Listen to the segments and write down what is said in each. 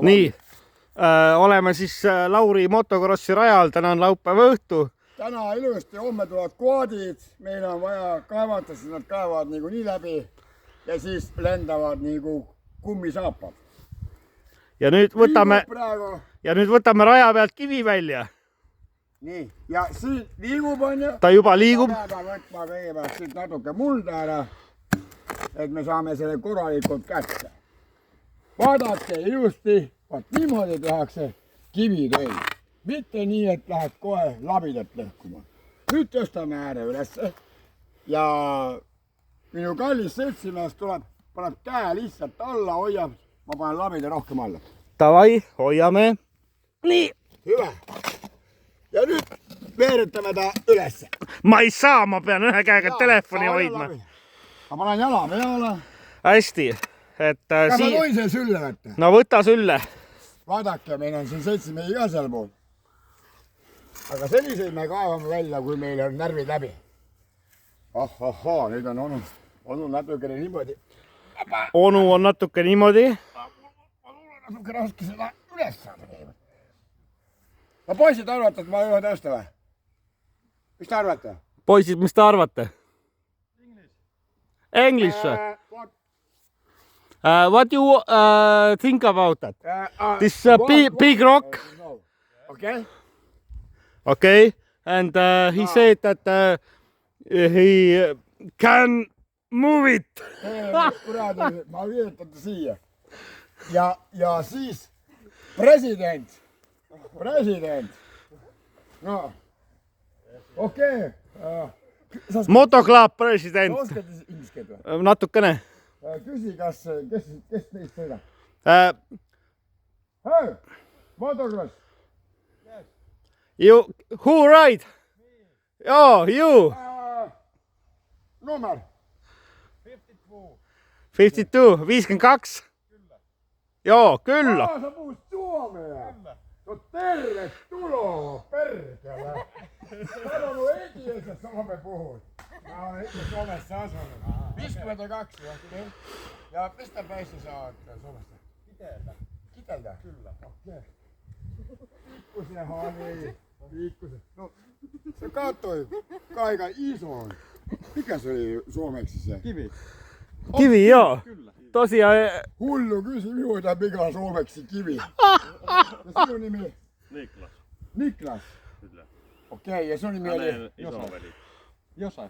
Nii, oleme siis Lauri motokrossi rajal, täna on laupäeva õhtu. Täna ilusti, homme tulevad kvaadid, meil on vaja kaevata, siis nad kaevavad nii läbi ja siis lendavad nagu kummisaapad. Ja nüüd võtame raja pealt kivi välja. Nii, ja siin liigub on ju. Ta juba liigub. Ma pean võtma kõigepealt siit natuke mulda ära, et me saame selle korralikult kätte. Vaadake ilusti, vaat niimoodi tehakse kivitöid. Mitte nii, et lähed kohe labidat lõhkuma. Nüüd tõstame ääre ülesse ja minu kallis seltsimees paneb käe lihtsalt alla, hoiab, ma panen labida rohkem alla. Tavai, hoiame. Nii. Hüve. Ja nüüd veeretame ta ülesse. Ma ei saa, ma pean ühe käega telefoni hoidma. Ma panen jala peale. Hästi. Kas ma tohin selle sülle võtta? No võta sülle. Vaadake, meil on siin seltsimehi ka seal pool. Aga selliseid me kaevame välja, kui meil on närvid läbi. Nüüd on onu natukene niimoodi. Onu on natuke niimoodi. Onul on natuke raske seda üles saada käima. No poisid arvate, et ma ei ole tõsta või? Mis te arvate? Poisid, mis te arvate? English. What do you think about that? This big rock. Okay. Okay. And he said that he can move it. Ma viitan ta siia. Ja siis president. No. Okei. Motoklub president. Oskad inglise keelt või? Natukene. Küsi, kes teist sõidab? Hei, motocross. Who ride? Oh, you. Number? 52, 52. Joo, kyllä. Sä puhut suomea. No tervetuloa perkele. Sä on ekiessä Suomen puhut. Mä oon itse Suomessa asunut. 52 okei. Ja mistä päissä sä oot Suomessa? Kiteltä? Kyllä. Okei. Pikkusen hani. Pikkusen. No se kattoi aika isoon. Mikä se oli suomeksi se? Kivi. Kivi, joo. Kyllä. Tosiaan... Hullu kysy minulta, mikä on suomeksi kivi. Ja sinun nimi? Niklas. Niklas? Kyllä. Okei, ja sun nimi oli? Hänen isoveli. Josai.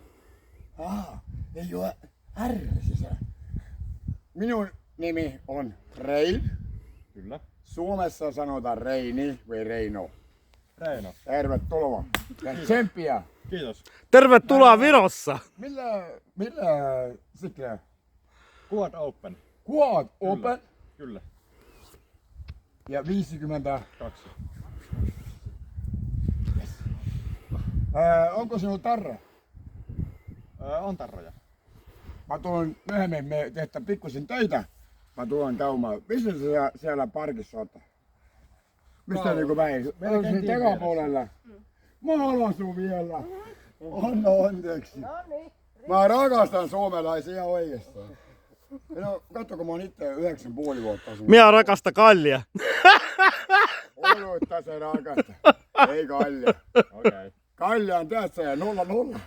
Ei ole R sisään. Minun nimi on Rein. Kyllä. Suomessa sanotaan Reini vai Reino. Reino. Tervetuloa. Ja tsemppiä. Kiitos. Tervetuloa Virossa. Millä sikleä? Quad Open. Quad Open? Kyllä. Ja 52. Yes. Onko sinulla tarra? On tarroja. Mä tulen myöhemmin, me tehdään pikkusen töitä. Mä tulen käymään. Missä sä siellä parkissa oot? Mistä niinku päin? Meillä on siinä takapuolella. Mä haluan sun vielä. Anna anteeksi. Mä rakastan suomalaisia ihan oikeastaan. No, katso, kun mä oon itse 9,5 vuotta asunut. Minä rakasta kallia. Oluutta se rakasta. Ei kallia. Okei. Kallia on tässä ja 0-0.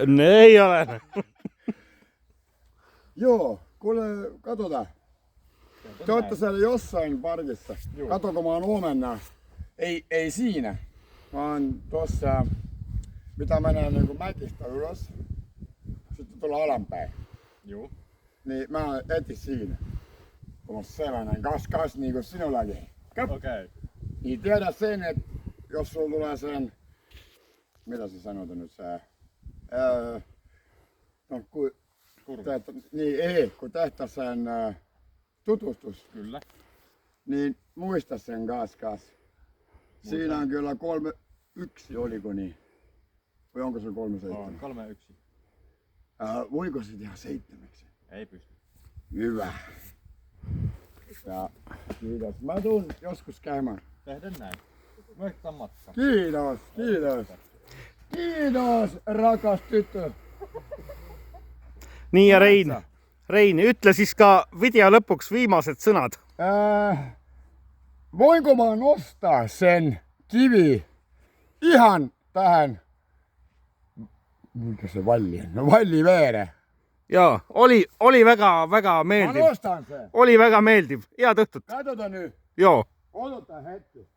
Ne ei ole. Joo, kuule, katsotaan. Te ootte siellä jossain parkissa. Kato, kun mä oon huomenna. Ei siinä. Mä oon tossa, mitä menee niinku mäkistä ylös. Sitten tulla alanpäin. Juu. Niin mä oon eti siinä. Kun on sellainen kas niinku sinullakin. Okei. Niin tiedä sen, että jos sulla tulee sen, mitä sä sanot nyt sä? No kun kun tehtä sen tutustus. Kyllä. Niin muista sen kas. Siinä on kyllä 3-1, oliko niin? Vai onko se 3-7? On 3-1. Voiko se tehdä 7? Ei pysty. Hyvä. Ja kiitos. Mä tuun joskus käymään. Tehdään näin. Moikka matka. Kiitos. Kiitos, rakas tyttö. Nii ja Rein, ütle siis ka video lõpuks viimased sõnad. voinko mä nostaa sen kivi ihan tähän, mikä se valli on? No valli veere. Joo, oli väga Mä meeldiv. nostan sen. Oli väga meeldiv. Head õhtut. Katsotaan nyt. Joo. Odota hetki.